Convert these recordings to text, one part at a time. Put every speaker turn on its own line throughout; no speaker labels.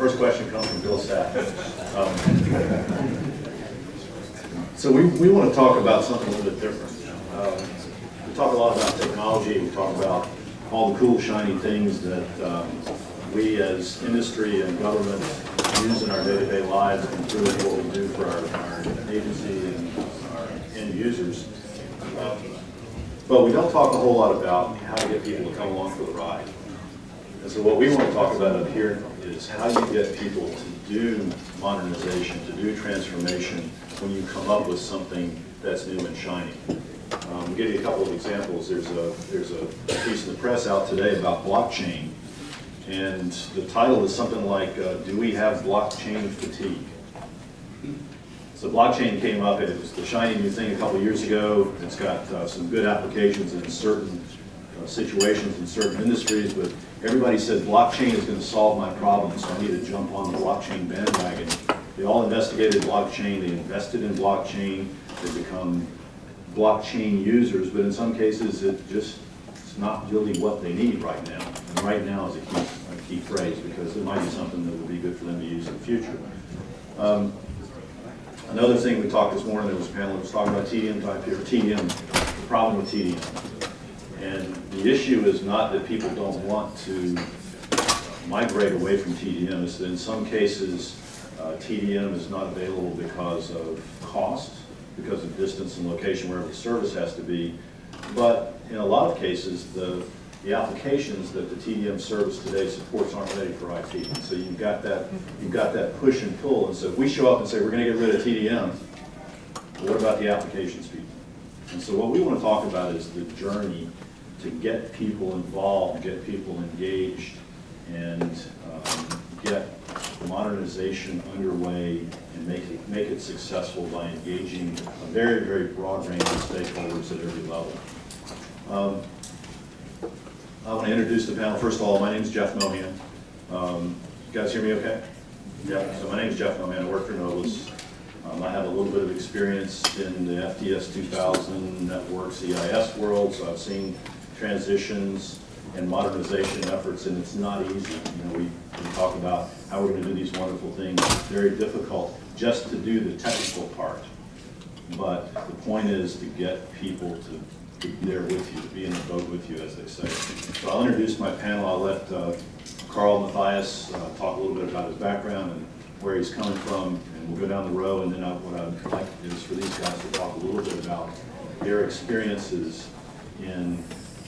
first question comes from Bill Sapp. So we want to talk about something a little bit different. We talk a lot about technology. We talk about all the cool, shiny things that we as industry and government use in our day-to-day lives and improve what we do for our agency and our end users. But we don't talk a whole lot about how to get people to come along for the ride. And so what we want to talk about up here is how you get people to do modernization, to do transformation when you come up with something that's new and shiny. I'll give you a couple of examples. There's a piece in the press out today about blockchain. And the title is something like, do we have blockchain fatigue? So blockchain came up, and it was the shiny new thing a couple of years ago. It's got some good applications in certain situations in certain industries, but everybody said blockchain is going to solve my problem, so I need to jump on the blockchain bandwagon. They all investigated blockchain, they invested in blockchain, they become blockchain users, but in some cases it's not really what they need right now. And right now is a key phrase, because it might be something that would be good for them to use in the future. Another thing we talked this morning, there was a panel that was talking about TDM type here, TDM, the problem with TDM. And the issue is not that people don't want to migrate away from TDM, it's that in some cases TDM is not available because of cost, because of distance and location wherever the service has to be. But in a lot of cases, the applications that the TDM service today supports aren't ready for IT. And so you've got that push and pull. And so if we show up and say we're going to get rid of TDM, well, what about the applications people? And so what we want to talk about is the journey to get people involved, get people engaged, and get modernization underway and make it successful by engaging a very, very broad range of stakeholders at every level. I want to introduce the panel. First of all, my name is Jeff Mohan. You guys hear me okay? Yeah. So my name is Jeff Mohan. I work for Novus. I have a little bit of experience in the FTS 2000 network CIS world, so I've seen transitions and modernization efforts, and it's not easy. You know, we talk about how we're going to do these wonderful things. It's very difficult just to do the technical part. But the point is to get people to be there with you, to be in the boat with you, as they say. So I'll introduce my panel. I'll let Carl Mathias talk a little bit about his background and where he's coming from, and we'll go down the row, and then what I'd like is for these guys to talk a little bit about their experiences in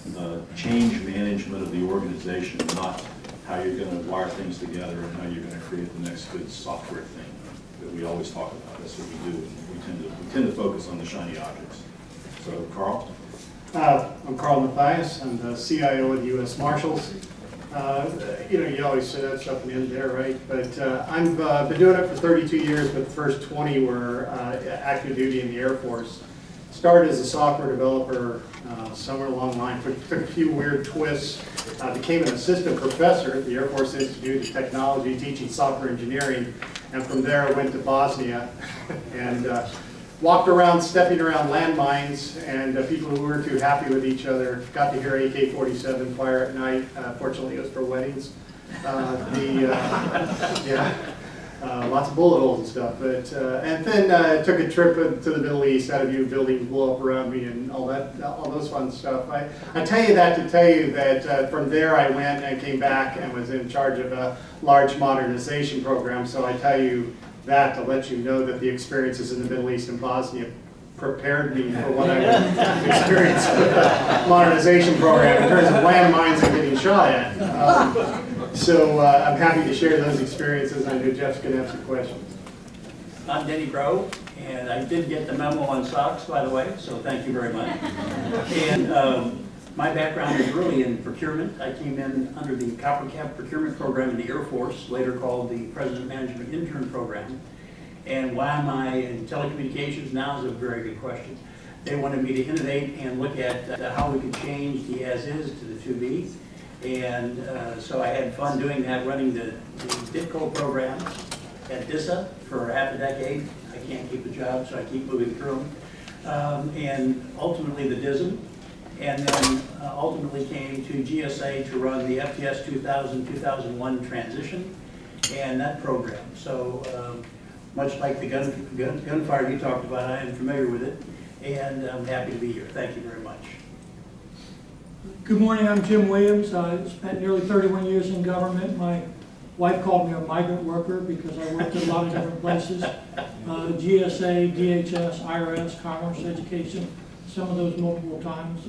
the change management of the organization, not how you're going to wire things together and how you're going to create the next good software thing that we always talk about. That's what we do. We tend to focus on the shiny objects. So, Carl?
I'm Carl Mathias. I'm the CIO of the U.S. Marshals. You know, you always say that stuff in the end there, right? But I've been doing it for 32 years, but the first 20 were active duty in the Air Force. Started as a software developer somewhere along the line, took a few weird twists, became an assistant professor at the Air Force Institute of Technology, teaching software engineering, and from there I went to Bosnia and walked around, stepping around landmines, and people who weren't too happy with each other. Got to hear AK-47 fire at night. Fortunately, it was for weddings. Lots of bullet holes and stuff. But and then took a trip to the Middle East. Had a few buildings blow up around me and all those fun stuff. I tell you that to tell you that from there I went and came back and was in charge of a large modernization program. So I tell you that to let you know that the experiences in the Middle East and Bosnia prepared me for what I would experience with the modernization program in terms of landmines and getting shot at. So I'm happy to share those experiences. I know Jeff's going to have some questions.
I'm Denny Crow, and I did get the memo on SOX, by the way, so thank you very much. And my background is really in procurement. I came in under the Copper Cap procurement program in the Air Force, later called the President Management Intern Program. And why am I in telecommunications now is a very good question. They wanted me to innovate and look at how we could change the as-is to the to-be. And so I had fun doing that, running the DITCO program at DISA for half a decade. I can't keep a job, so I keep moving through them. And ultimately the DISM. And then ultimately came to GSA to run the FTS 2000-2001 transition. and that program. So much like the gunfire you talked about, I am familiar with it, and I'm happy to be here. Thank you very much.
Good morning, I'm Jim Williams. I spent nearly 31 years in government. My wife called me a migrant worker because I worked at a lot of different places. GSA, DHS, IRS, Commerce, Education, some of those multiple times.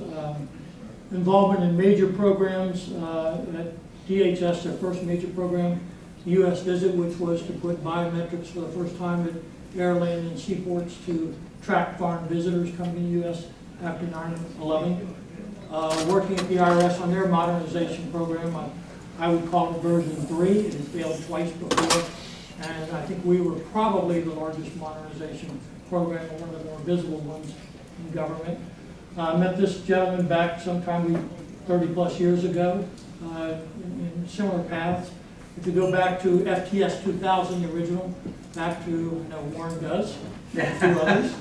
Involvement in major programs at DHS, their first major program, U.S. Visit, which was to put biometrics for the first time at airline and seaports to track foreign visitors coming to the U.S. after 9/11. Working at the IRS on their modernization program. I would call it version 3. It has failed twice before, and I think we were probably the largest modernization program, or one of the more visible ones in government. I met this gentleman back sometime 30 plus years ago in similar paths. If you go back to FTS 2000, the original, back to, I know Warren does, two others.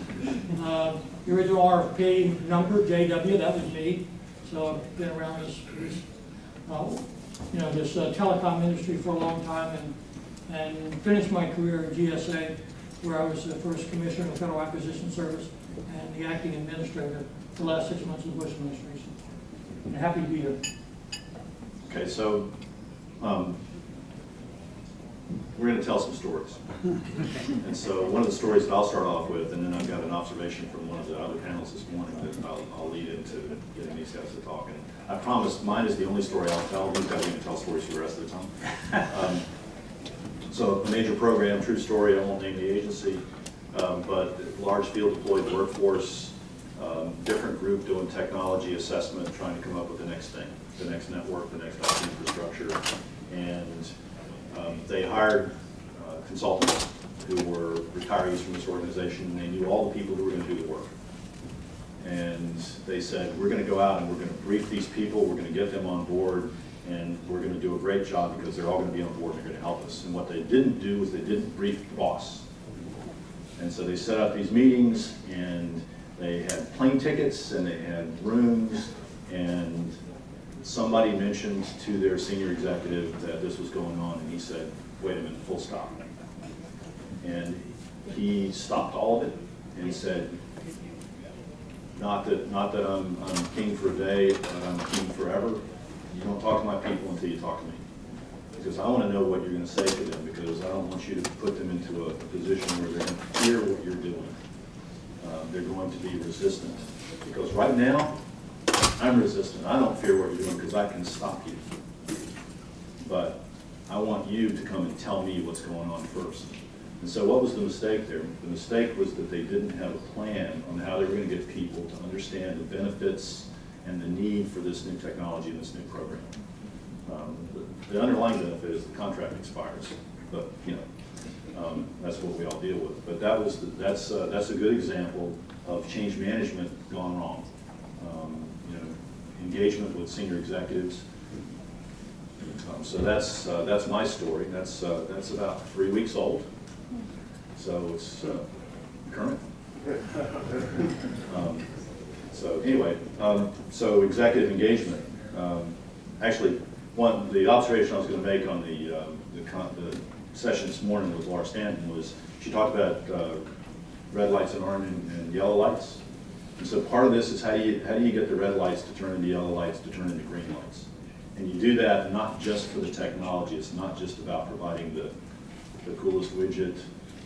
The original RFP number, JW, that was me. So I've been around this telecom industry for a long time, and finished my career at GSA, where I was the first commissioner of the Federal Acquisition Service and the acting administrator for the last 6 months of the Bush administration. And happy to be here.
Okay, so we're going to tell some stories. And so one of the stories that I'll start off with, and then I've got an observation from one of the other panels this morning that I'll lead into getting these guys to talk. And I promise mine is the only story I'll tell. These guys are going to tell stories for the rest of the time. So a major program, true story, I won't name the agency, but large field deployed workforce, different group doing technology assessment, trying to come up with the next thing, the next network, the next IT infrastructure. And they hired consultants who were retirees from this organization, and they knew all the people who were going to do the work. And they said, we're going to go out and we're going to brief these people, we're going to get them on board, and we're going to do a great job because they're all going to be on board and they're going to help us. And what they didn't do was they didn't brief the boss. And so they set up these meetings, and they had plane tickets, and they had rooms, and somebody mentioned to their senior executive that this was going on, and he said, wait a minute, full stop. And he stopped all of it and said, not that I'm king for a day, but I'm king forever. You don't talk to my people until you talk to me. Because I want to know what you're going to say to them, because I don't want you to put them into a position where they're going to fear what you're doing. They're going to be resistant. Because right now, I'm resistant. I don't fear what you're doing because I can stop you. But I want you to come and tell me what's going on first. And so what was the mistake there? The mistake was that they didn't have a plan on how they were going to get people to understand the benefits and the need for this new technology and this new program. The underlying benefit is the contract expires, but that's what we all deal with. But that's a good example of change management gone wrong. Engagement with senior executives. So that's my story. That's about 3 weeks old. So it's current. So anyway, so executive engagement. Actually, the observation I was going to make on the session this morning with Laura Stanton was she talked about red lights and orange and yellow lights. And so part of this is how do you get the red lights to turn into yellow lights to turn into green lights? And you do that not just for the technology. It's not just about providing the coolest widget,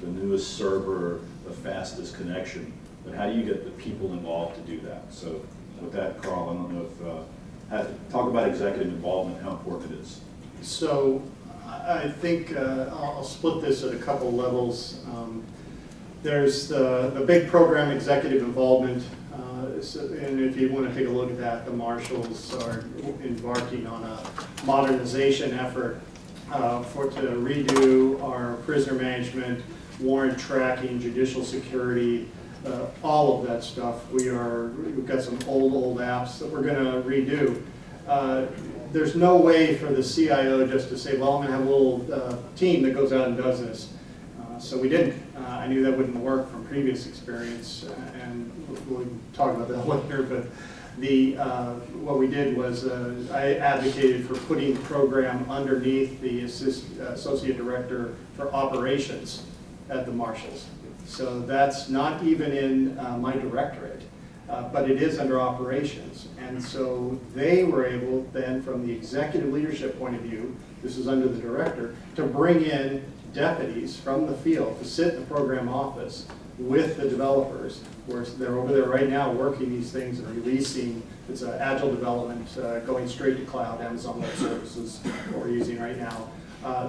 the newest server, the fastest connection, but how do you get the people involved to do that? So with that, Carl, I don't know if, talk about executive involvement, how important it is.
So I think I'll split this at a couple levels. There's the big program executive involvement, and if you want to take a look at that, the marshals are embarking on a modernization effort to redo our prisoner management, warrant tracking, judicial security, all of that stuff. We've got some old apps that we're going to redo. There's no way for the CIO just to say, well, I'm going to have a little team that goes out and does this. So we didn't. I knew that wouldn't work from previous experience, and we'll talk about that later. What we did was I advocated for putting the program underneath the Associate Director for Operations at the Marshals. So that's not even in my directorate, but it is under Operations. And so they were able then, from the executive leadership point of view, this is under the director, to bring in deputies from the field to sit in the program office with the developers. Where they're over there right now working these things and releasing. It's an agile development going straight to cloud, Amazon Web Services, what we're using right now.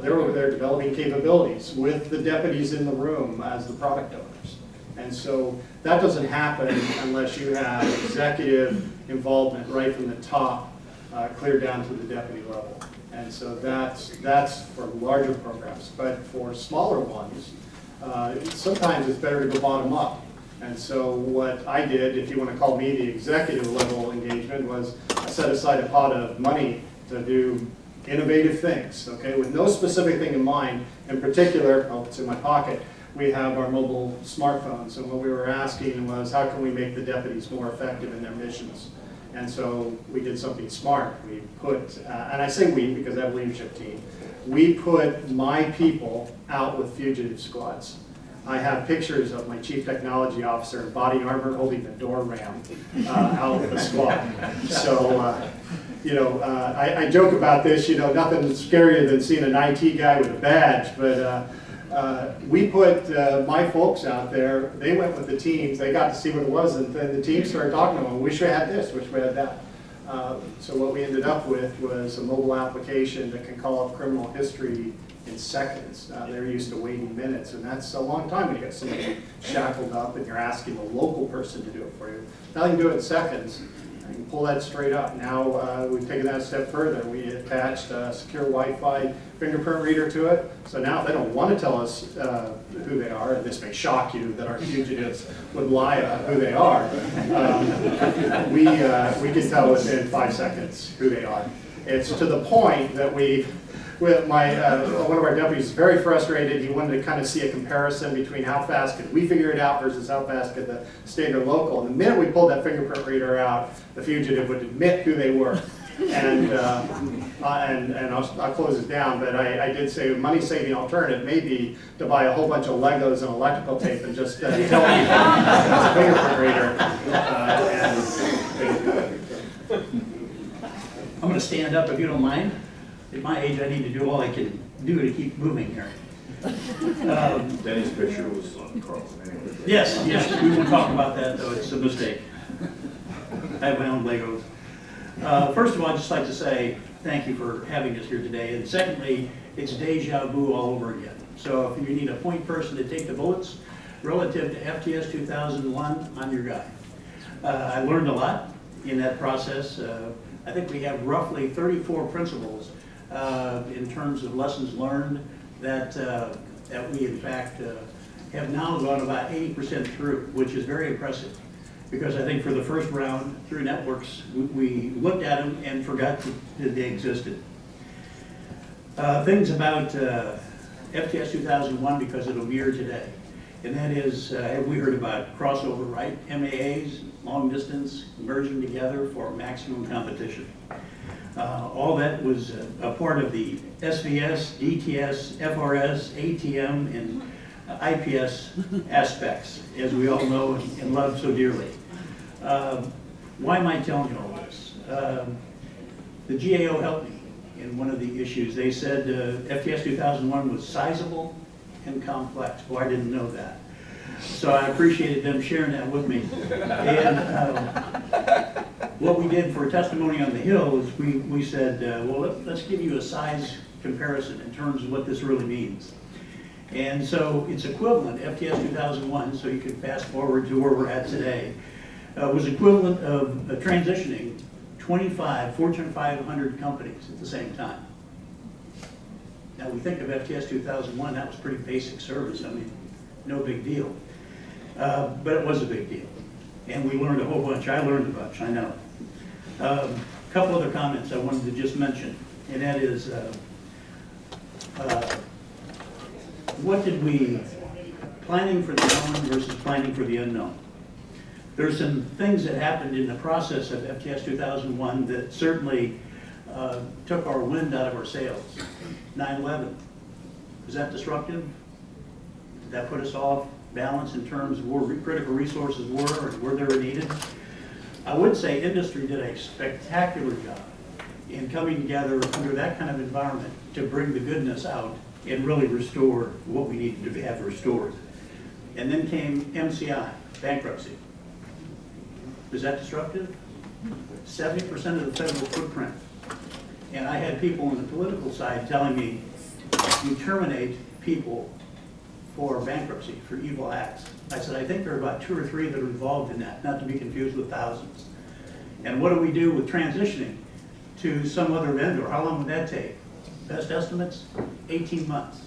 They're over there developing capabilities with the deputies in the room as the product owners. And so that doesn't happen unless you have executive involvement right from the top, clear down to the deputy level. And so that's for larger programs. But for smaller ones, sometimes it's better to go bottom up. And so what I did, if you want to call me the executive level engagement, was I set aside a pot of money to do innovative things, okay, with no specific thing in mind. In particular, oh, it's in my pocket, we have our mobile smartphones, and what we were asking was how can we make the deputies more effective in their missions? And so we did something smart. We put, and I say we because I have a leadership team, we put my people out with fugitive squads. I have pictures of my chief technology officer in body armor holding the door ram out with the squad. So, I joke about this, nothing scarier than seeing an IT guy with a badge, but we put my folks out there. They went with the teams, they got to see what it was, and then the teams started talking to them, wish we had this, wish we had that. So what we ended up with was a mobile application that can call up criminal history in seconds. They're used to waiting minutes, and that's a long time when you get somebody shackled up and you're asking a local person to do it for you. Now you can do it in seconds. You can pull that straight up. Now we've taken that a step further. We attached a secure Wi-Fi fingerprint reader to it. So now if they don't want to tell us who they are, and this may shock you that our fugitives would lie about who they are, we can tell within 5 seconds who they are. It's to the point that one of our deputies is very frustrated. He wanted to kind of see a comparison between how fast could we figure it out versus how fast could the state or local. And the minute we pulled that fingerprint reader out, the fugitive would admit who they were. And I'll close it down, but I did say a money-saving alternative may be to buy a whole bunch of Legos and electrical tape and just tell people it's a fingerprint reader.
I'm going to stand up if you don't mind. At my age, I need to do all I can do to keep moving here.
Denny's picture was on Carlson anyway.
Yes, we won't talk about that, though. It's a mistake. I have my own Legos. First of all, I'd just like to say thank you for having us here today. And secondly, it's deja vu all over again. So if you need a point person to take the bullets relative to FTS 2001, I'm your guy. I learned a lot in that process. I think we have roughly 34 principles in terms of lessons learned that we in fact have now gone about 80% through, which is very impressive. Because I think for the first round through networks, we looked at them and forgot that they existed. Things about FTS 2001, because it'll be here today. And that is, have we heard about crossover, right? MAAs, long distance, merging together for maximum competition. All that was a part of the SVS, DTS, FRS, ATM, and IPS aspects, as we all know and love so dearly. Why am I telling you all this? The GAO helped me in one of the issues. They said FTS 2001 was sizable and complex. Well, I didn't know that. So I appreciated them sharing that with me. And what we did for testimony on the Hill is we said, well, let's give you a size comparison in terms of what this really means. And so it's equivalent, FTS 2001, so you can fast forward to where we're at today, was equivalent of transitioning 25 Fortune 500 companies at the same time. Now we think of FTS 2001, that was pretty basic service. I mean, no big deal. But it was a big deal. And we learned a whole bunch. I learned a bunch, I know. A couple other comments I wanted to just mention, and that is, planning for the known versus planning for the unknown. There's some things that happened in the process of FTS 2001 that certainly took our wind out of our sails. 9/11, was that disruptive? Did that put us off balance in terms of where critical resources were and where they were needed? I would say industry did a spectacular job in coming together under that kind of environment to bring the goodness out and really restore what we needed to have restored. And then came MCI, bankruptcy. Was that disruptive? 70% of the federal footprint. And I had people on the political side telling me, you terminate people for bankruptcy, for evil acts. I said, I think there are about 2 or 3 that are involved in that, not to be confused with thousands. And what do we do with transitioning to some other vendor? How long would that take? Best estimates, 18 months.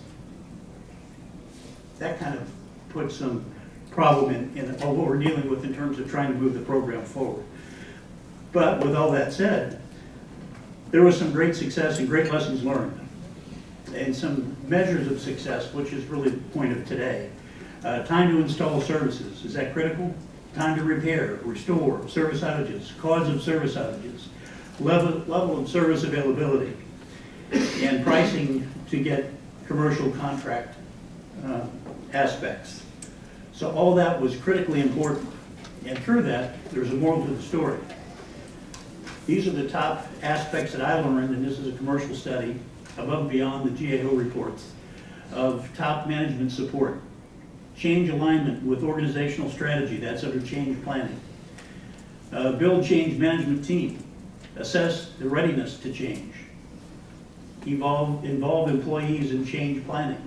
That kind of puts some problem in what we're dealing with in terms of trying to move the program forward. But with all that said, there was some great success and great lessons learned and some measures of success, which is really the point of today. Time to install services, is that critical? Time to repair, restore, service outages, cause of service outages, level of service availability, and pricing to get commercial contract aspects. So all that was critically important. And through that, there's a moral to the story. These are the top aspects that I learned, and this is a commercial study, above and beyond the GAO reports, of top management support. Change alignment with organizational strategy, that's under change planning. Build change management team. Assess the readiness to change. Involve employees in change planning.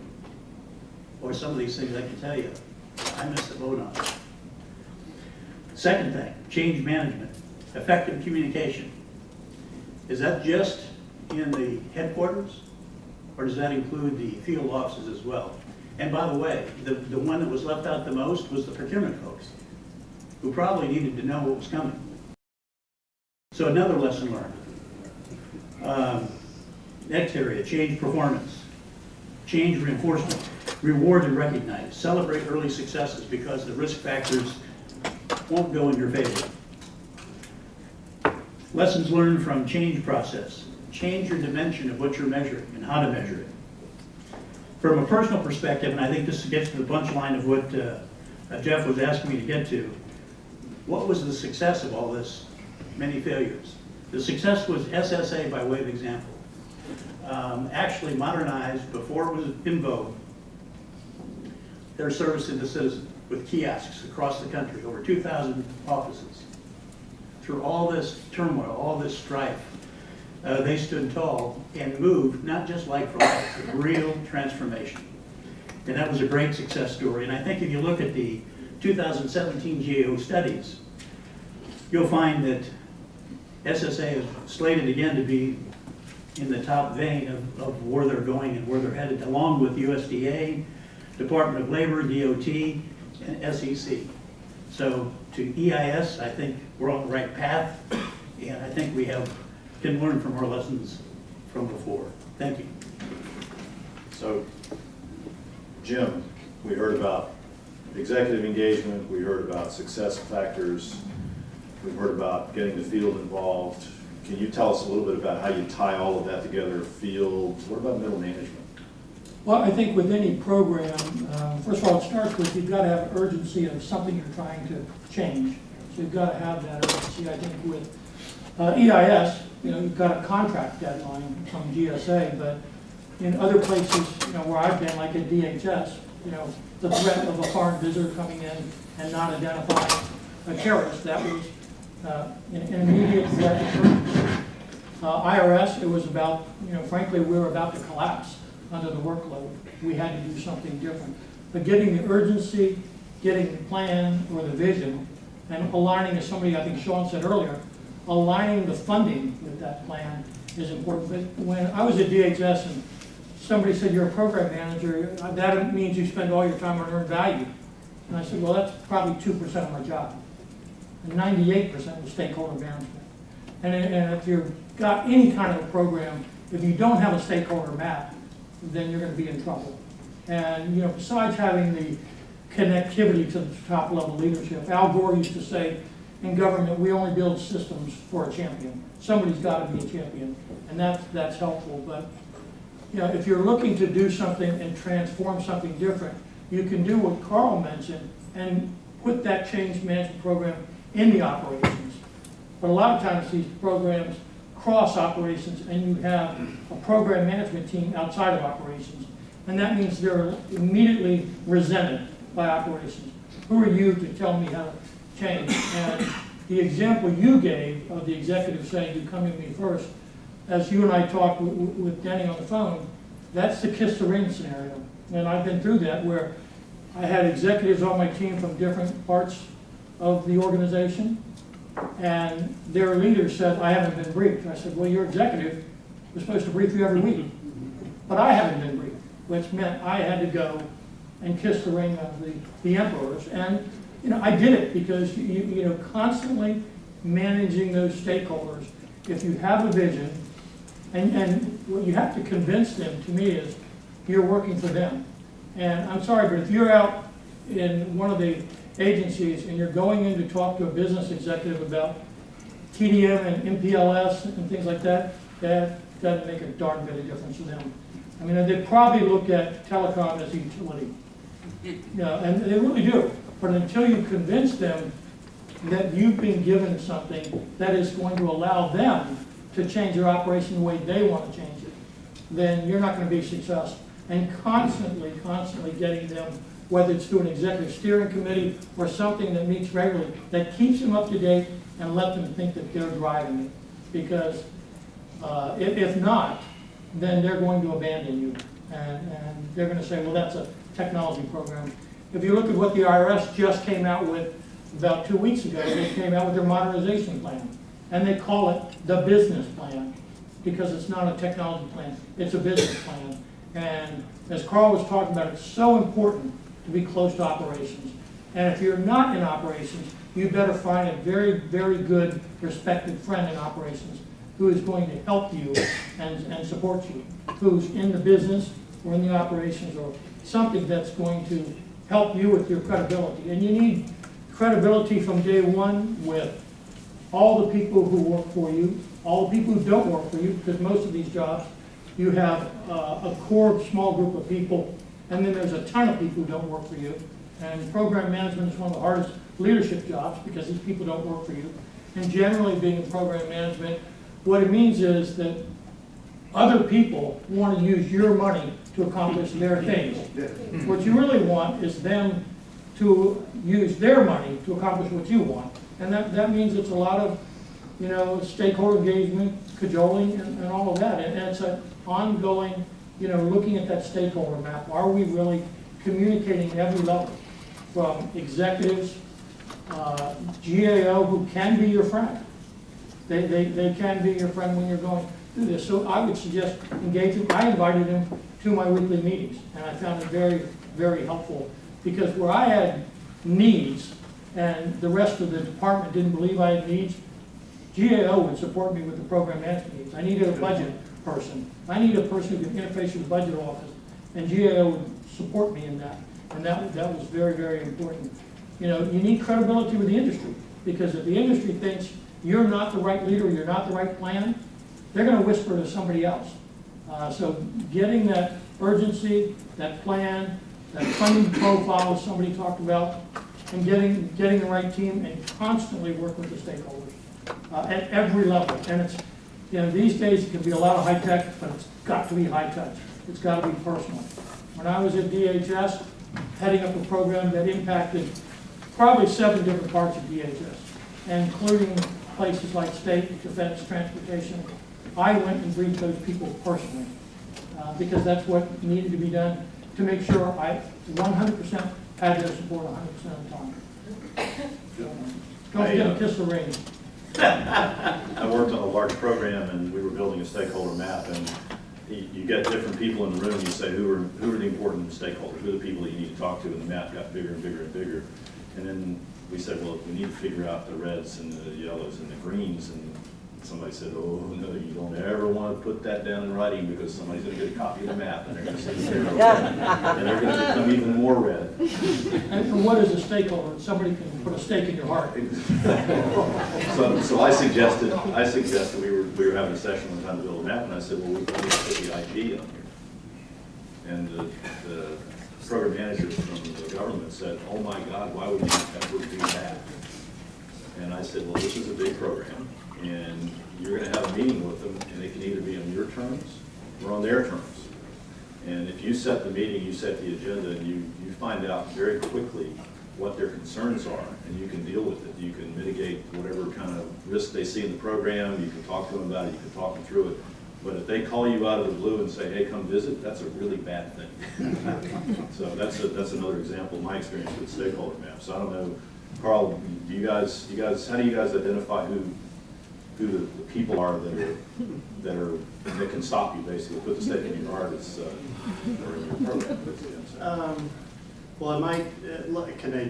Or some of these things I can tell you, I missed the boat on. Second thing, change management. Effective communication. Is that just in the headquarters? Or does that include the field offices as well? And by the way, the one that was left out the most was the procurement folks, who probably needed to know what was coming. So another lesson learned. Next area, change performance. Change reinforcement. Reward and recognize. Celebrate early successes because the risk factors won't go in your favor. Lessons learned from change process. Change your dimension of what you're measuring and how to measure it. From a personal perspective, and I think this gets to the punchline of what Jeff was asking me to get to, what was the success of all this? Many failures. The success was SSA, by way of example. Actually modernized, before it was in vogue, their service to the citizen with kiosks across the country, over 2,000 offices. Through all this turmoil, all this strife, they stood tall and moved, not just like for like, but real transformation. And that was a great success story. And I think if you look at the 2017 GAO studies, you'll find that SSA is slated again to be in the top vein of where they're going and where they're headed, along with USDA, Department of Labor, DOT, and SEC. So to EIS, I think we're on the right path, and I think we can learn from our lessons from before. Thank you.
So, Jim, we heard about executive engagement, we heard about success factors, we've heard about getting the field involved. Can you tell us a little bit about how you tie all of that together, field, what about middle management?
Well, I think with any program, first of all, it starts with you've got to have urgency of something you're trying to change. So you've got to have that urgency. I think with EIS, you've got a contract deadline from GSA, but in other places, where I've been, like at DHS, the threat of a foreign visitor coming in and not identifying a terrorist, that was an immediate threat of urgency. IRS, it was about, frankly, we were about to collapse under the workload. We had to do something different. But getting the urgency, getting the plan or the vision, and aligning, as somebody, I think Sean said earlier, aligning the funding with that plan is important. But when I was at DHS and somebody said, you're a program manager, that means you spend all your time on earned value. And I said, well, that's probably 2% of my job. And 98% was stakeholder management. And if you've got any kind of a program, if you don't have a stakeholder map, then you're going to be in trouble. And besides having the connectivity to the top level leadership. Al Gore used to say, in government, we only build systems for a champion. Somebody's got to be a champion, and that's helpful. But you know, if you're looking to do something and transform something different, you can do what Carl mentioned and put that change management program in the operations. But a lot of times these programs cross operations, and you have a program management team outside of operations. And that means they're immediately resented by operations. Who are you to tell me how to change? And the example you gave of the executive saying, you come to me first, as you and I talked with Denny on the phone, that's the kiss the ring scenario. And I've been through that where I had executives on my team from different parts of the organization, and their leader said, I haven't been briefed. I said, well, your executive was supposed to brief you every week, but I haven't been briefed, which meant I had to go and kiss the ring of the emperors. And you know, I did it because you know, constantly managing those stakeholders. If you have a vision, and what you have to convince them, to me, is you're working for them. And I'm sorry, but if you're out in one of the agencies and you're going in to talk to a business executive about TDM and MPLS and things like that, that doesn't make a darn bit of difference to them. I mean, they probably look at telecom as a utility. You know, and they really do. But until you convince them that you've been given something that is going to allow them to change their operation the way they want to change it, then you're not going to be successful. And constantly getting them, whether it's through an executive steering committee or something that meets regularly, that keeps them up to date and let them think that they're driving it. Because if not, then they're going to abandon you. And they're going to say, well, that's a technology program. If you look at what the IRS just came out with about 2 weeks ago, they came out with their modernization plan. And they call it the business plan because it's not a technology plan, it's a business plan. And as Carl was talking about, it's so important to be close to operations. And if you're not in operations, you better find a very, very good, respected friend in operations who is going to help you and support you, who's in the business or in the operations or something that's going to help you with your credibility. And you need credibility from day one with all the people who work for you, all the people who don't work for you, because most of these jobs, you have a core small group of people, and then there's a ton of people who don't work for you. And program management is one of the hardest leadership jobs because these people don't work for you. And generally being in program management, what it means is that other people want to use your money to accomplish their things. What you really want is them to use their money to accomplish what you want. And that means it's a lot of, you know, stakeholder engagement, cajoling, and all of that. And it's an ongoing, you know, looking at that stakeholder map. Are we really communicating at every level? From executives, GAO, who can be your friend. They can be your friend when you're going through this. So I would suggest engaging. I invited him to my weekly meetings, and I found it very, very helpful. Because where I had needs, and the rest of the department didn't believe I had needs, GAO would support me with the program management needs. I needed a budget person. I need a person who can interface with the budget office, and GAO would support me in that. And that was very, very important. You know, you need credibility with the industry, because if the industry thinks you're not the right leader, you're not the right plan, they're going to whisper to somebody else. So getting that urgency, that plan, that funding profile as somebody talked about, and getting the right team and constantly work with the stakeholders at every level. And it's, you know, these days it can be a lot of high tech, but it's got to be high touch. It's got to be personal. When I was at DHS, heading up a program that impacted probably 7 different parts of DHS, including places like state, defense, transportation, I went and briefed those people personally because that's what needed to be done to make sure I 100% had their support 100% of the time. Don't forget to kiss the ring.
I worked on a large program and we were building a stakeholder map, and you get different people in the room, you say who are the important stakeholders, who are the people that you need to talk to, and the map got bigger and bigger and bigger. And then we said, well, we need to figure out the reds and the yellows and the greens, and somebody said, oh, no, you don't ever want to put that down in writing because somebody's going to get a copy of the map and they're going to say, and they're going to become even more red.
And what is a stakeholder? Somebody can put a stake in your heart.
So I suggested we were having a session one time to build a map, and I said, well, we can put the IP on here. And the program managers from the government said, oh my God, why would you ever do that? And I said, well, this is a big program, and you're going to have a meeting with them, and it can either be on your terms or on their terms. And if you set the meeting, you set the agenda, and you find out very quickly what their concerns are, and you can deal with it. You can mitigate whatever kind of risk they see in the program. You can talk to them about it. You can talk them through it. But if they call you out of the blue and say, hey, come visit, that's a really bad thing. So that's another example of my experience with stakeholder maps. I don't know, Carl, do you guys, how do you guys identify who the people are that can stop you, basically, put the stake in your heart as, or in your program?
Well, it might, can I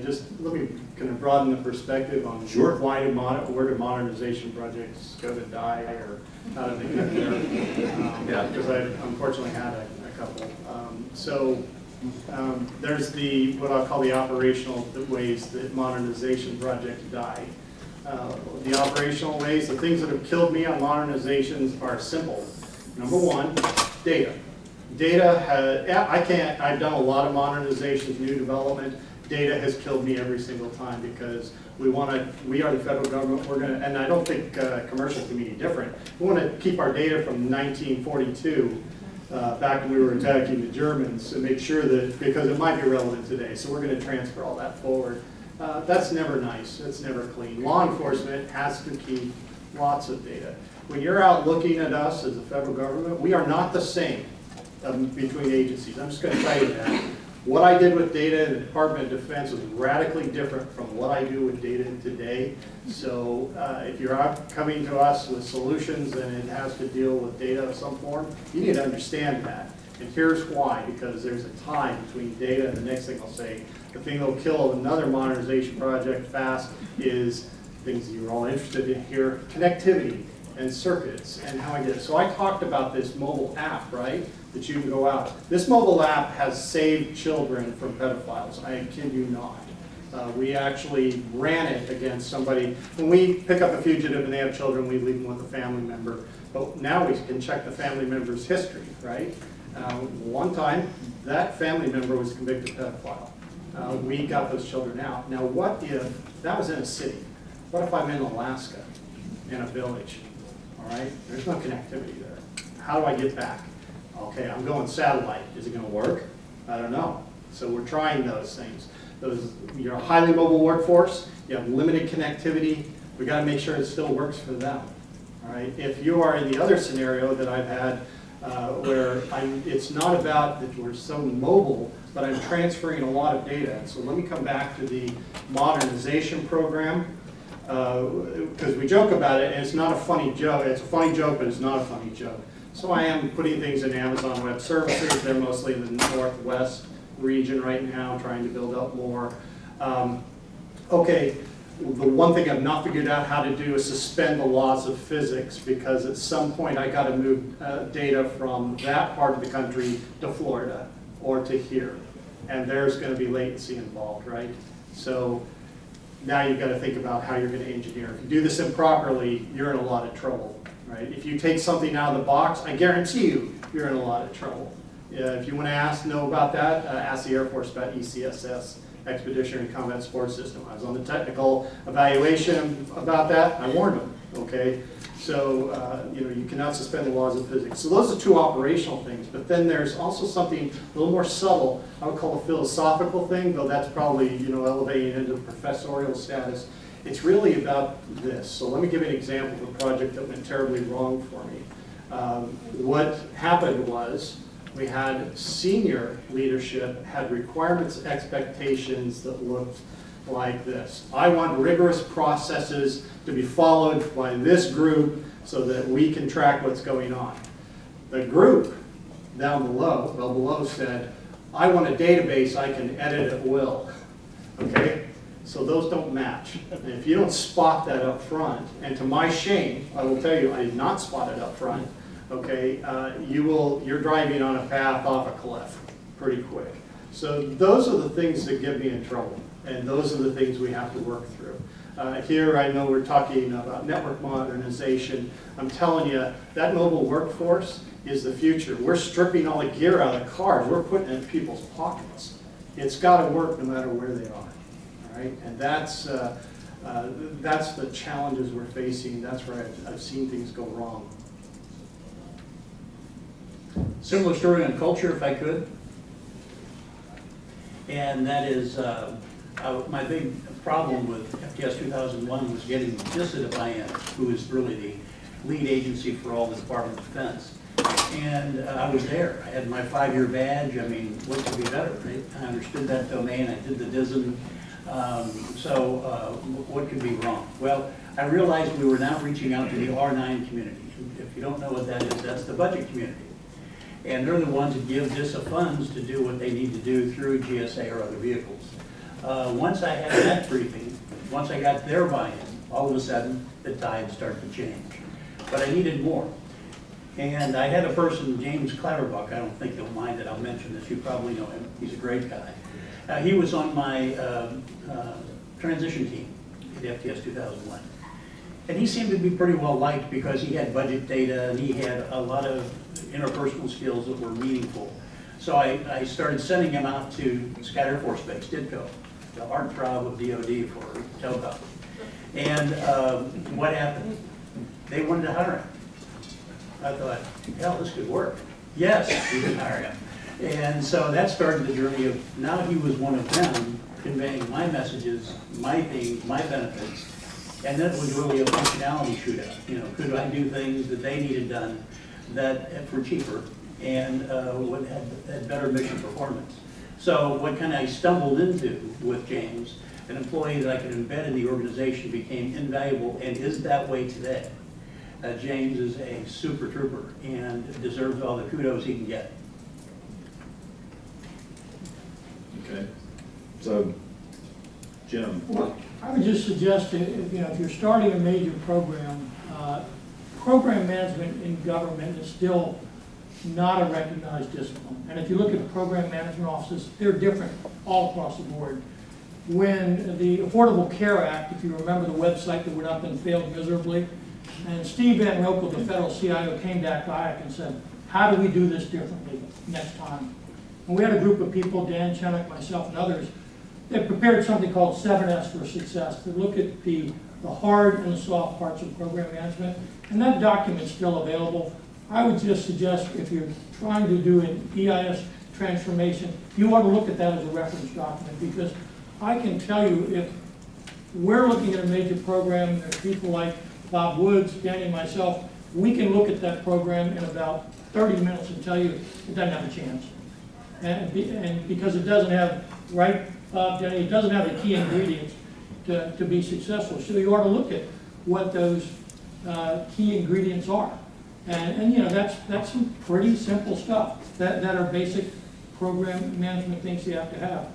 broaden the perspective on
Sure.
where do modernization projects go to die, or how do they get there?
Yeah.
Because I unfortunately had a couple. There's what I'll call the operational ways that modernization projects die. The operational ways, the things that have killed me on modernizations are simple. Number one, data. I've done a lot of modernizations, new development. Data has killed me every single time because we are the federal government, and I don't think commercial can be any different. We want to keep our data from 1942, back when we were attacking the Germans, and make sure that, because it might be relevant today, so we're going to transfer all that forward. That's never nice, that's never clean. Law enforcement has to keep lots of data. When you're out looking at us as the federal government, we are not the same between agencies. I'm just going to tell you that. What I did with data in the Department of Defense was radically different from what I do with data today. So if you're out coming to us with solutions and it has to deal with data of some form, you need to understand that. And here's why, because there's a tie between data and the next thing I'll say. The thing that'll kill another modernization project fast is things you're all interested in here, connectivity and circuits and how I get it. So I talked about this mobile app, right, that you can go out. This mobile app has saved children from pedophiles. I kid you not. We actually ran it against somebody. When we pick up a fugitive and they have children, we leave them with a family member. But now we can check the family member's history, right? One time, that family member was a convicted pedophile. We got those children out. Now what if, that was in a city. What if I'm in Alaska, in a village? All right, there's no connectivity there. How do I get back? Okay, I'm going satellite. Is it going to work? I don't know. So we're trying those things. You're a highly mobile workforce. You have limited connectivity. We got to make sure it still works for them. All right. If you are in the other scenario that I've had, where it's not about that we're so mobile, but I'm transferring a lot of data. And so let me come back to the modernization program. Because we joke about it, and it's not a funny joke. It's a funny joke, but it's not a funny joke. So I am putting things in Amazon Web Services. They're mostly in the Northwest region right now, trying to build up more. Okay, the one thing I've not figured out how to do is suspend the laws of physics, because at some point I got to move data from that part of the country to Florida or to here. And there's going to be latency involved, right? So now you've got to think about how you're going to engineer. If you do this improperly, you're in a lot of trouble, right? If you take something out of the box, I guarantee you're in a lot of trouble. If you want to know about that, ask the Air Force about ECSS, Expeditionary Combat Support System. I was on the technical evaluation about that. I warned them, okay? So, you cannot suspend the laws of physics. So those are two operational things, but then there's also something a little more subtle, I would call a philosophical thing, though that's probably, elevating into professorial status. It's really about this. So let me give you an example of a project that went terribly wrong for me. What happened was we had senior leadership had requirements, expectations that looked like this. I want rigorous processes to be followed by this group so that we can track what's going on. The group down below said, I want a database I can edit at will. Okay? So those don't match. And if you don't spot that up front, and to my shame, I will tell you, I did not spot it up front, okay, you're driving on a path off a cliff pretty quick. So those are the things that get me in trouble, and those are the things we have to work through. Here, I know we're talking about network modernization. I'm telling you, that mobile workforce is the future. We're stripping all the gear out of the cars. We're putting it in people's pockets. It's got to work no matter where they are, all right? And that's the challenges we're facing. That's where I've seen things go wrong.
Similar story on culture, if I could. And that is, my big problem with FTS 2001 was getting DISA to buy in, who is really the lead agency for all the Department of Defense. And I was there. I had my 5-year badge. I mean, what could be better, right? I understood that domain. I did the DISM. So what could be wrong? Well, I realized we were now reaching out to the R9 community. If you don't know what that is, that's the budget community. And they're the ones that give DISA funds to do what they need to do through GSA or other vehicles. Once I had that briefing, once I got their buy-in, all of a sudden, the tide started to change. But I needed more. And I had a person, James Clatterbuck, I don't think you'll mind that I'll mention this, you probably know him, he's a great guy. He was on my transition team at FTS 2001. And he seemed to be pretty well liked because he had budget data and he had a lot of interpersonal skills that were meaningful. So I started sending him out to Scott Air Force Base, DITCO, the heartthrob of DOD for telecom. And what happened? They wanted to hire him. I thought, hell, this could work. Yes, we can hire him. And so that started the journey of, now he was one of them, conveying my messages, my things, my benefits. And then it was really a functionality shootout. You know, could I do things that they needed done that for cheaper and would have better mission performance? So what kind of I stumbled into with James, an employee that I could embed in the organization, became invaluable and is that way today. James is a super trooper and deserves all the kudos he can get.
Okay. So, Jim.
Well, I would just suggest, if you're starting a major program, program management in government is still not a recognized discipline. And if you look at the program management offices, they're different all across the board. When the Affordable Care Act, if you remember the website that went up and failed miserably, and Steve Van Rokel, the federal CIO, came back to IAC and said, how do we do this differently next time? And we had a group of people, Dan Chenock, myself, and others, that prepared something called 7S for Success to look at the hard and the soft parts of program management. And that document's still available. I would just suggest if you're trying to do an EIS transformation, you ought to look at that as a reference document, because I can tell you if we're looking at a major program, there's people like Bob Woods, Danny, and myself, we can look at that program in about 30 minutes and tell you it doesn't have a chance. And because it doesn't have, right, Bob, Danny, it doesn't have the key ingredients to be successful. So you ought to look at what those key ingredients are. And that's some pretty simple stuff that are basic program management things you have to have.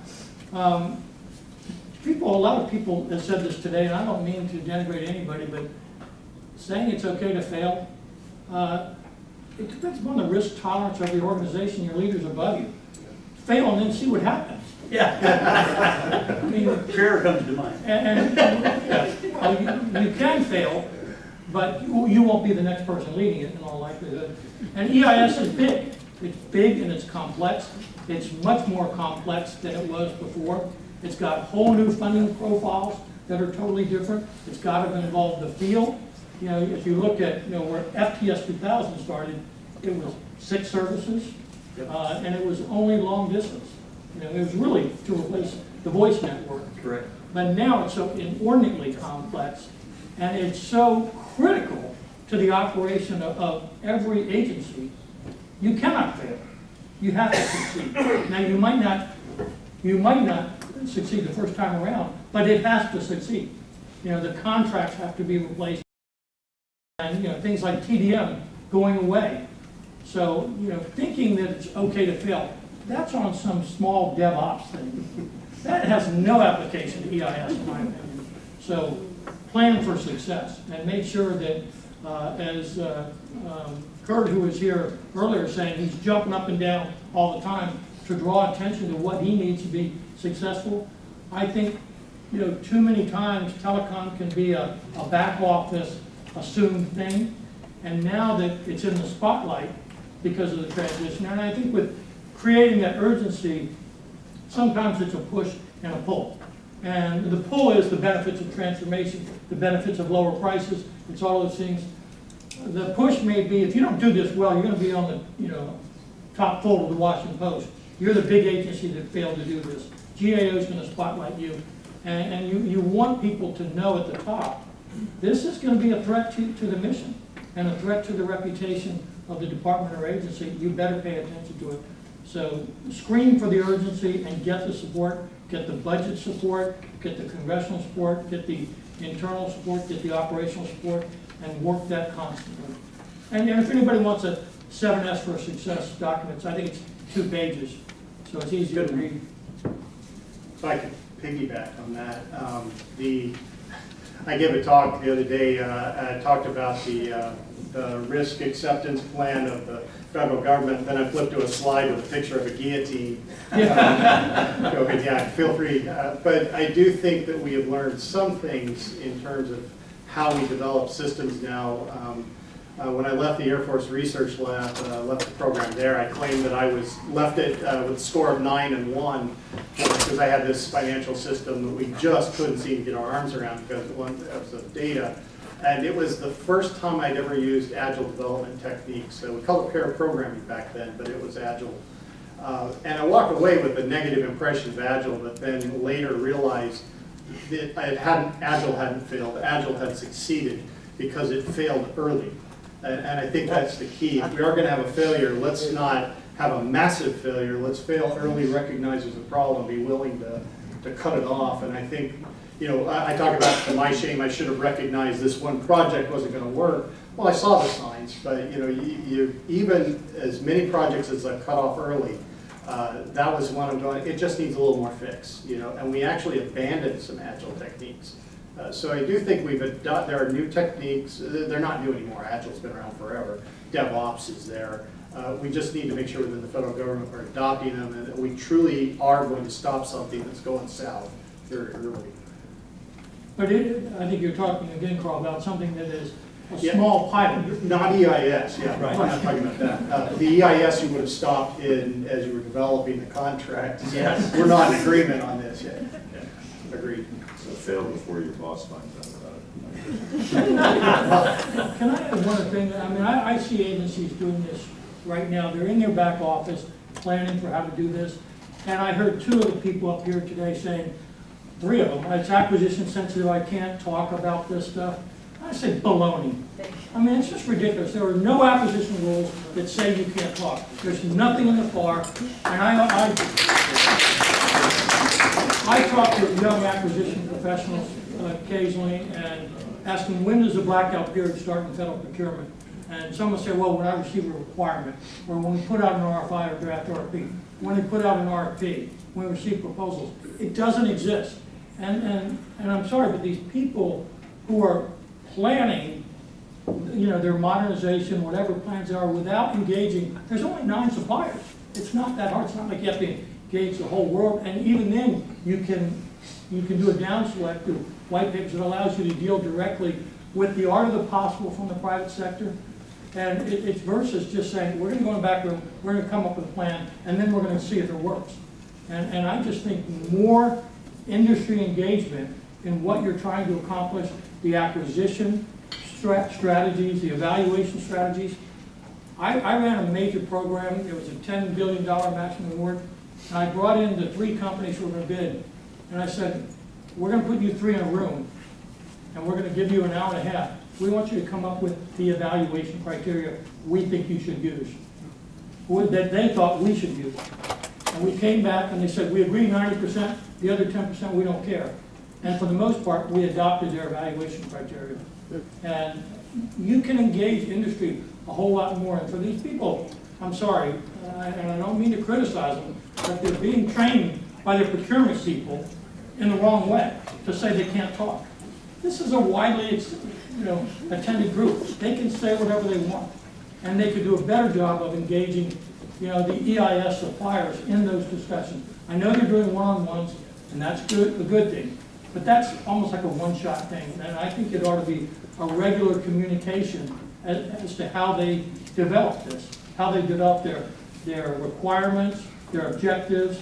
A lot of people have said this today, and I don't mean to denigrate anybody, but saying it's okay to fail, it depends upon the risk tolerance of the organization, your leaders above you. Fail and then see what happens.
Yeah.
I mean,
Fear comes to mind.
You can fail, but you won't be the next person leading it in all likelihood. And EIS is big. It's big and it's complex. It's much more complex than it was before. It's got whole new funding profiles that are totally different. It's got to involve the field. If you look at where FTS 2000 started, it was 6 services, and it was only long distance. It was really to replace the voice network.
Correct.
But now it's so inordinately complex, and it's so critical to the operation of every agency. You cannot fail. You have to succeed. Now you might not succeed the first time around, but it has to succeed. The contracts have to be replaced, and things like TDM going away. So thinking that it's okay to fail, that's on some small DevOps thing. That has no application to EIS, in my opinion. So plan for success and make sure that, as Kurt, who was here earlier, saying he's jumping up and down all the time to draw attention to what he needs to be successful. I think, too many times telecom can be a back office assumed thing. And now that it's in the spotlight because of the transition, and I think with creating that urgency, sometimes it's a push and a pull. And the pull is the benefits of transformation, the benefits of lower prices, it's all those things. The push may be, if you don't do this well, you're gonna be on the top fold of the Washington Post. You're the big agency that failed to do this. GAO is gonna spotlight you. And you want people to know at the top, this is gonna be a threat to the mission and a threat to the reputation of the department or agency. You better pay attention to it. So screen for the urgency and get the support, get the budget support, get the congressional support, get the internal support, get the operational support, and work that constantly. And if anybody wants a 7S for Success documents, I think it's 2 pages, so it's easy to read.
If I could piggyback on that, I gave a talk the other day, I talked about the risk acceptance plan of the federal government, then I flipped to a slide with a picture of a guillotine. Yeah, feel free. But I do think that we have learned some things in terms of how we develop systems now. When I left the Air Force Research Lab, left the program there, I claimed that I left it with a score of 9 and 1 because I had this financial system that we just couldn't seem to get our arms around because of the data. And it was the first time I'd ever used agile development techniques. So we called it pair programming back then, but it was agile. And I walked away with a negative impression of agile, but then later realized that agile hadn't failed. Agile had succeeded because it failed early. And I think that's the key. If we are going to have a failure, let's not have a massive failure. Let's fail early, recognize there's a problem, be willing to cut it off. And I think, I talk about, to my shame, I should have recognized this one project wasn't going to work. Well, I saw the signs, but you even as many projects as I've cut off early, that was one I'm doing. It just needs a little more fix, and we actually abandoned some agile techniques. So I do think there are new techniques. They're not new anymore. Agile's been around forever. DevOps is there. We just need to make sure within the federal government we're adopting them and that we truly are going to stop something that's going south very early.
But I think you're talking again, Carl, about something that is a small pilot.
Not EIS, yeah,
Right.
I'm not talking about that. The EIS you would have stopped in as you were developing the contract.
Yes.
We're not in agreement on this yet. Agreed.
So fail before your boss finds out about it.
Can I add one thing? I mean, I see agencies doing this right now. They're in their back office planning for how to do this. And I heard 2 of the people up here today saying, 3 of them, it's acquisition sensitive, I can't talk about this stuff. I said baloney. I mean, it's just ridiculous. There are no acquisition rules that say you can't talk. There's nothing in the FAR. And I talk to young acquisition professionals occasionally and ask them, when does the blackout period start in federal procurement? And some will say, well, when I receive a requirement, or when we put out an RFI or draft RFP, when we put out an RFP, when we receive proposals. It doesn't exist. And I'm sorry, but these people who are planning, their modernization, whatever plans there are, without engaging, there's only 9 suppliers. It's not that hard. It's not like you have to engage the whole world. And even then, you can do a down select to white papers that allows you to deal directly with the art of the possible from the private sector. And it's versus just saying, we're going to go in the back room, we're going to come up with a plan, and then we're going to see if it works. And I just think more industry engagement in what you're trying to accomplish, the acquisition strategies, the evaluation strategies. I ran a major program. It was a $10 billion maximum award. And I brought in the 3 companies who were going to bid. And I said, we're going to put you 3 in a room, and we're going to give you an hour and a half. We want you to come up with the evaluation criteria we think you should use, that they thought we should use. And we came back and they said, we agree 90%, the other 10% we don't care. And for the most part, we adopted their evaluation criteria. And you can engage industry a whole lot more. And for these people, I'm sorry, and I don't mean to criticize them, but they're being trained by their procurement people in the wrong way to say they can't talk. This is a widely, attended group. They can say whatever they want, and they could do a better job of engaging, the EIS suppliers in those discussions. I know they're doing one-on-ones, and that's good, a good thing, but that's almost like a one-shot thing, and I think it ought to be a regular communication as to how they develop this, how they develop their requirements, their objectives,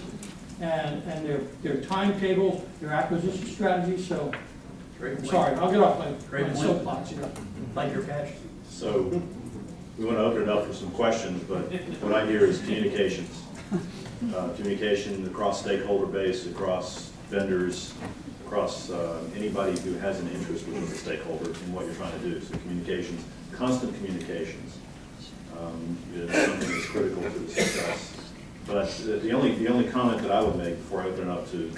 and their timetables, their acquisition strategies. So,
Great
I'm
point.
sorry, I'll get off
Great
my
point.
soapbox here.
Like your passion.
So we want to open it up for some questions, but what I hear is communications. Communication across stakeholder base, across vendors, across anybody who has an interest within the stakeholder in what you're trying to do. So communications, constant communications is something that's critical to the success. But the only comment that I would make before I open it up to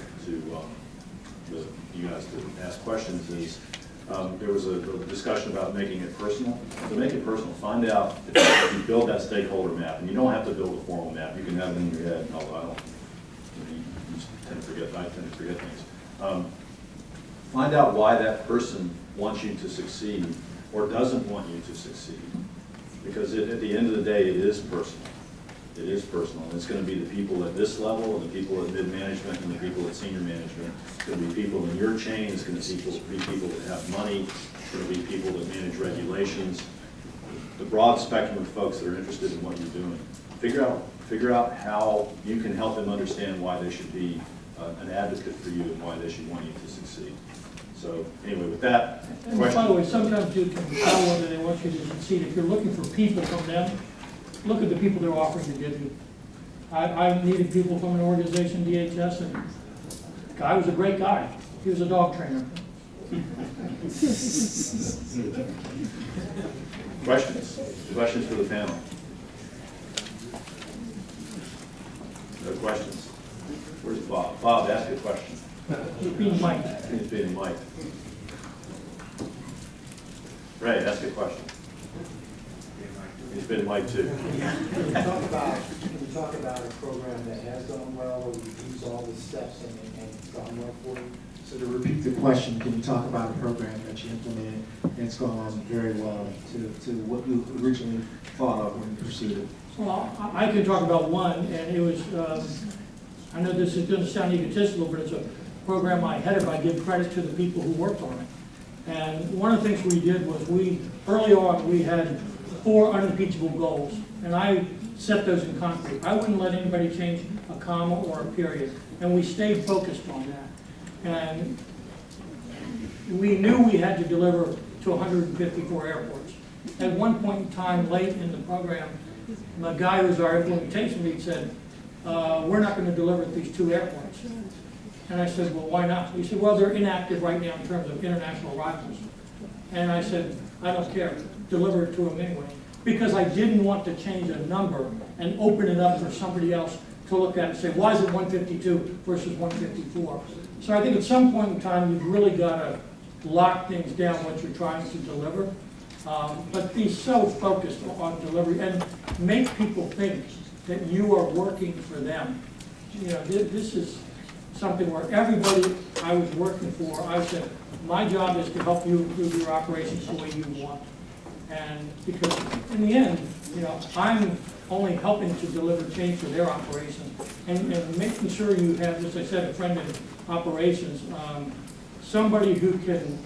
you guys to ask questions is, there was a discussion about making it personal. So make it personal. Find out if you build that stakeholder map, and you don't have to build a formal map. You can have it in your head. Although I don't, you tend to forget things. Find out why that person wants you to succeed or doesn't want you to succeed. Because at the end of the day, it is personal. It is personal. And it's going to be the people at this level, and the people at mid-management, and the people at senior management. It's going to be people in your chain. It's going to be people that have money. It's going to be people that manage regulations. The broad spectrum of folks that are interested in what you're doing. Figure out how you can help them understand why they should be an advocate for you and why they should want you to succeed. So anyway, with that
And by the
question,
way, sometimes you can tell whether they want you to succeed. If you're looking for people from them, look at the people they're offering to give you. I needed people from an organization, DHS, and the guy was a great guy. He was a dog trainer.
questions for the panel? No questions? Where's Bob? Bob, ask a question.
He's being mic'd.
He's being mic'd. Ray, ask a question. He's been mic'd too.
Can you talk about a program that has gone well, where you've used all the steps and it's gone well for you? So to repeat the question, can you talk about a program that you implemented and it's gone very well to what you originally thought of when you proceeded?
Well, I can talk about one, and it was, I know this is going to sound egotistical, but it's a program I headed. I give credit to the people who worked on it. And one of the things we did was early on, we had 4 unimpeachable goals, and I set those in concrete. I wouldn't let anybody change a comma or a period, and we stayed focused on that. And we knew we had to deliver to 154 airports. At one point in time, late in the program, the guy who was our implementation lead said, we're not going to deliver at these 2 airports. And I said, well, why not? He said, well, they're inactive right now in terms of international arrivals. And I said, I don't care, deliver it to them anyway. Because I didn't want to change a number and open it up for somebody else to look at and say, why is it 152 versus 154? So I think at some point in time, you've really got to lock things down what you're trying to deliver. But be so focused on delivery and make people think that you are working for them. This is something where everybody I was working for, I said, my job is to help you improve your operations the way you want. And because in the end, I'm only helping to deliver change for their operations and making sure you have, as I said, a friend in operations, somebody who can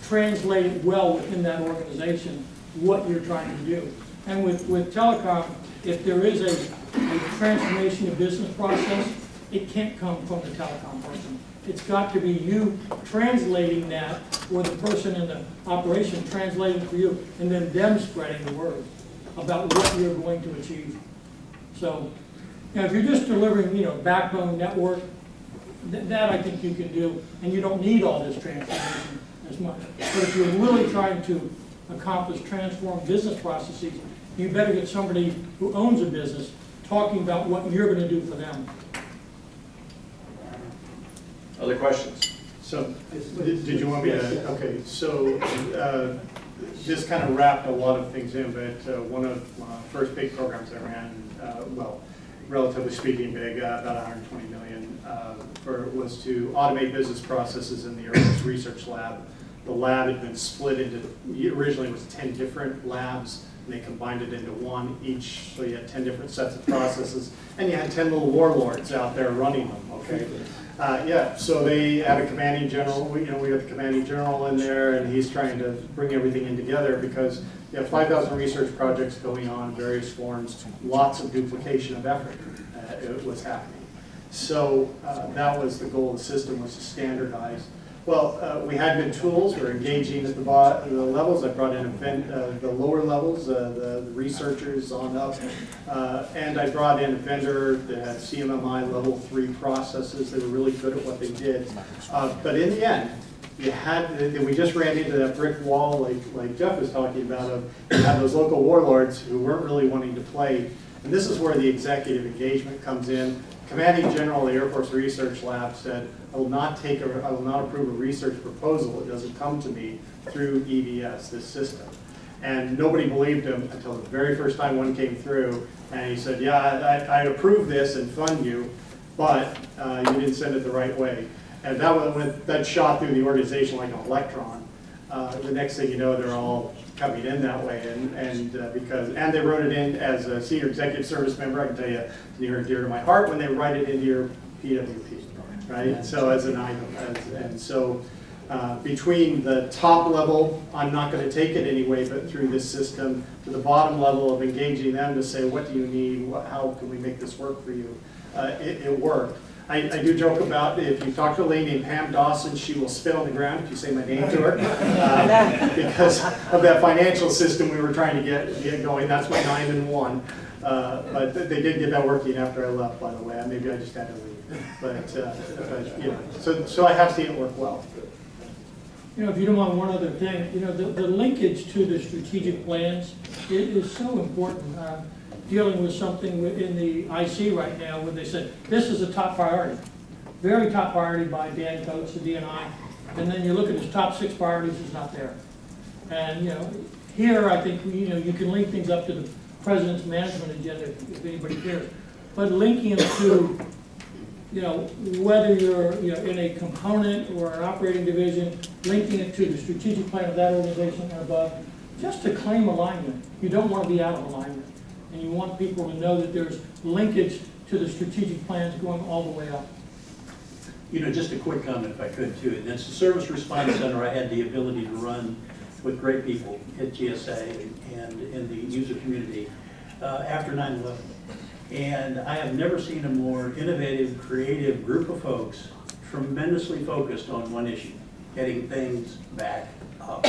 translate it well within that organization what you're trying to do. And with telecom, if there is a transformation of business process, it can't come from the telecom person. It's got to be you translating that, or the person in the operation translating for you, and then them spreading the word about what you're going to achieve. So, if you're just delivering, backbone network, that I think you can do, and you don't need all this transformation as much. But if you're really trying to accomplish transform business processes, you better get somebody who owns a business talking about what you're going to do for them.
Other questions?
So, did you want me to, okay, so, this kind of wrapped a lot of things in, but one of my first big programs I ran, well, relatively speaking big, about 120 million, was to automate business processes in the Air Force Research Lab. The lab had been split into, originally it was 10 different labs, and they combined it into one each, so you had 10 different sets of processes, and you had 10 little warlords out there running them, okay? Yeah, so they had a commanding general, we got the commanding general in there, and he's trying to bring everything in together because you have 5,000 research projects going on in various forms, lots of duplication of effort it was happening. So that was the goal of the system, was to standardize. Well, we had good tools. We're engaging at the levels. I brought in the lower levels, the researchers on up, and I brought in a vendor that had CMMI level 3 processes. They were really good at what they did. But in the end, we just ran into that brick wall, like Jeff was talking about, of you had those local warlords who weren't really wanting to play. And this is where the executive engagement comes in. Commanding General of the Air Force Research Lab said, I will not approve a research proposal that doesn't come to me through EVS, this system. And nobody believed him until the very first time one came through, and he said, yeah, I approve this and fund you, but you didn't send it the right way. And that shot through the organization like an electron. The next thing you know, they're all coming in that way, and they wrote it in as a senior executive service member. I can tell you, it's near and dear to my heart when they write it into your PWP, right? So as an item, and so between the top level, I'm not going to take it anyway, but through this system, to the bottom level of engaging them to say, what do you need? How can we make this work for you? It worked. I do joke about, if you talk to a lady named Pam Dawson, she will spit on the ground if you say my name to her, because of that financial system we were trying to get going. That's my 9 and 1. But they did get that working after I left, by the way. Maybe I just had to leave. But you know, so I have seen it work well.
You know, if you don't mind, one other thing, you know, the linkage to the strategic plans is so important. Dealing with something in the IC right now where they said, this is a top priority. Very top priority by Dan Coates, the DNI. And then you look at his top 6 priorities, it's not there. And, you know, here I think, you know, you can link things up to the president's management agenda if anybody cares. But linking them to, you know, whether you're in a component or an operating division, linking it to the strategic plan of that organization and above, just to claim alignment. You don't want to be out of alignment. And you want people to know that there's linkage to the strategic plans going all the way up.
You know, just a quick comment if I could too. That's the Service Response Center I had the ability to run with great people at GSA and in the user community after 9/11. And I have never seen a more innovative, creative group of folks tremendously focused on one issue, getting things back up.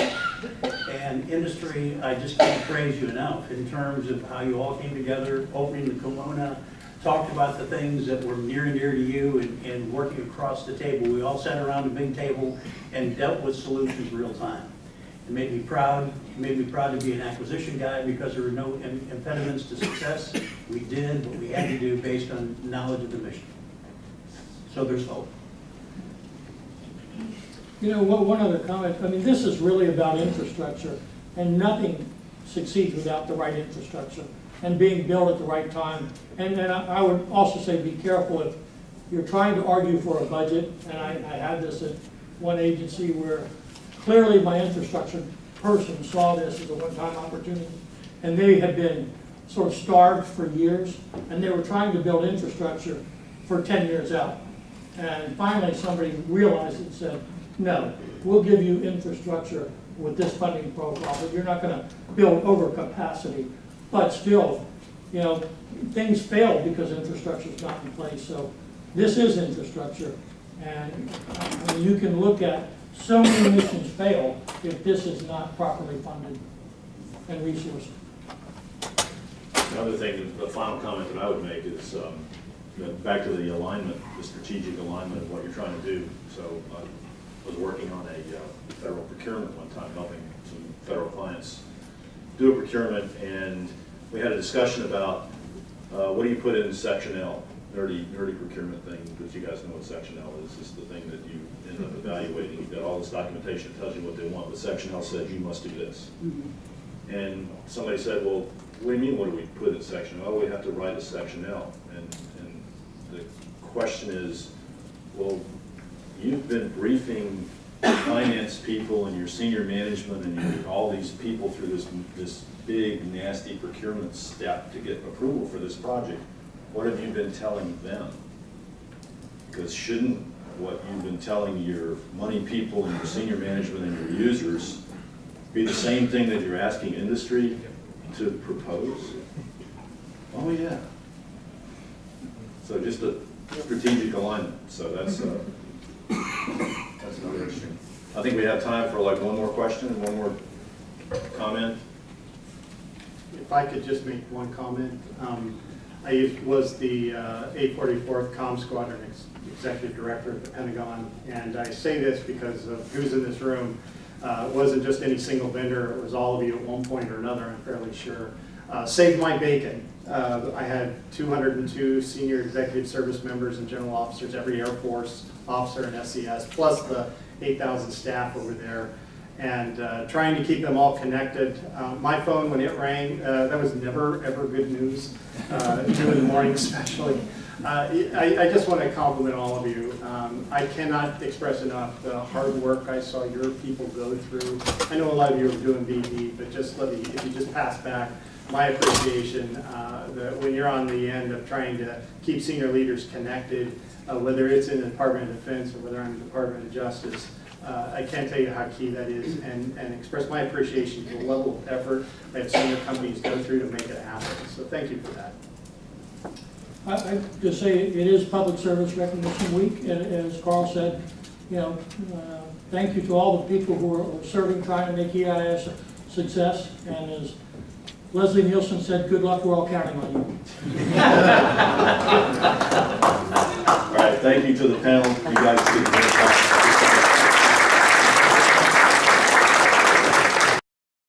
And industry, I just can't praise you enough in terms of how you all came together, opening the kimono, talked about the things that were near and dear to you, and working across the table. We all sat around a big table and dealt with solutions real time. It made me proud. It made me proud to be an acquisition guy because there were no impediments to success. We did what we had to do based on knowledge of the mission. So there's hope.
You know, one other comment. I mean, this is really about infrastructure, and nothing succeeds without the right infrastructure and being built at the right time. And I would also say be careful if you're trying to argue for a budget, and I had this at one agency where clearly my infrastructure person saw this as a one-time opportunity, and they had been sort of starved for years, and they were trying to build infrastructure for 10 years out. And finally somebody realized it and said, no, we'll give you infrastructure with this funding profile, but you're not going to build over capacity. But still, you know, things fail because infrastructure is not in place. So this is infrastructure, and I mean, you can look at so many missions fail if this is not properly funded and resourced.
Another thing, the final comment that I would make is back to the alignment, the strategic alignment of what you're trying to do. So I was working on a federal procurement one time, helping some federal clients do a procurement, and we had a discussion about what do you put in Section L. nerdy procurement thing, because you guys know what Section L is. It's the thing that you end up evaluating. You've got all this documentation that tells you what they want, but Section L says you must do this. And somebody said, well, what do you mean, what do we put in Section L? Oh, we have to write a Section L. And the question is, well, you've been briefing finance people and your senior management and all these people through this big, nasty procurement step to get approval for this project. What have you been telling them? Because shouldn't what you've been telling your money people and your senior management and your users be the same thing that you're asking industry to propose? Oh, yeah. So just a strategic alignment. So that's another issue. I think we have time for like one more question and one more comment.
If I could just make one comment. I was the 844th Comm Squadron Executive Director at the Pentagon, and I say this because of who's in this room. It wasn't just any single vendor, it was all of you at one point or another, I'm fairly sure. Saved my bacon. I had 202 senior executive service members and general officers, every Air Force officer and SES, plus the 8,000 staff over there, and trying to keep them all connected. My phone, when it rang, that was never, ever good news, 2 in the morning especially. I just want to compliment all of you. I cannot express enough the hard work I saw your people go through. I know a lot of you are doing BD, but just let me, if you just pass back my appreciation that when you're on the end of trying to keep senior leaders connected, whether it's in the Department of Defense or whether I'm in the Department of Justice, I can't tell you how key that is, and express my appreciation for the level of effort that senior companies go through to make it happen. So thank you for that.
I just say it is Public Service Recognition Week, and as Carl said, you know, thank you to all the people who are serving, trying to make EIS a success, and as Leslie Nielsen said, good luck, we're all counting on you.
All right, thank you to the panel. You guys did a great job.